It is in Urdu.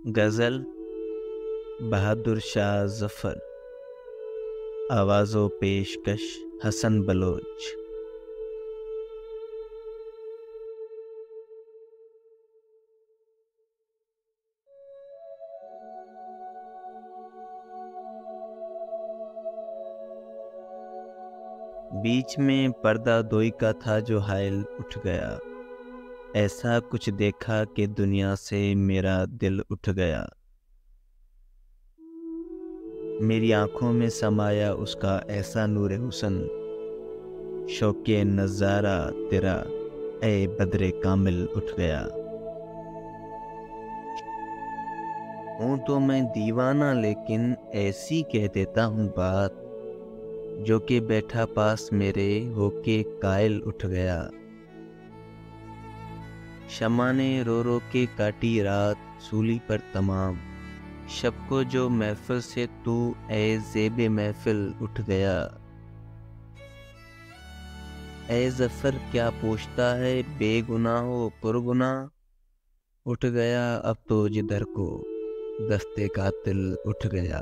غزل بہادر شاہ ظفر، آواز و پیشکش حسن بلوچ۔ بیچ میں پردہ دوئی کا تھا جو حائل اٹھ گیا، ایسا کچھ دیکھا کہ دنیا سے میرا دل اٹھ گیا۔ میری آنکھوں میں سمایا اس کا ایسا نور حسن، شوق نظارہ تیرا اے بدر کامل اٹھ گیا۔ ہوں تو میں دیوانہ لیکن ایسی کہہ دیتا ہوں بات، جو کہ بیٹھا پاس میرے ہو کے قائل اٹھ گیا۔ شمع نے رو رو کے کاٹی رات سولی پر تمام، شب کو جو محفل سے تو اے زیب محفل اٹھ گیا۔ اے ظفر کیا پوچھتا ہے بے گناہ و پر گناہ، اٹھ گیا اب تو جدھر کو دست قاتل اٹھ گیا۔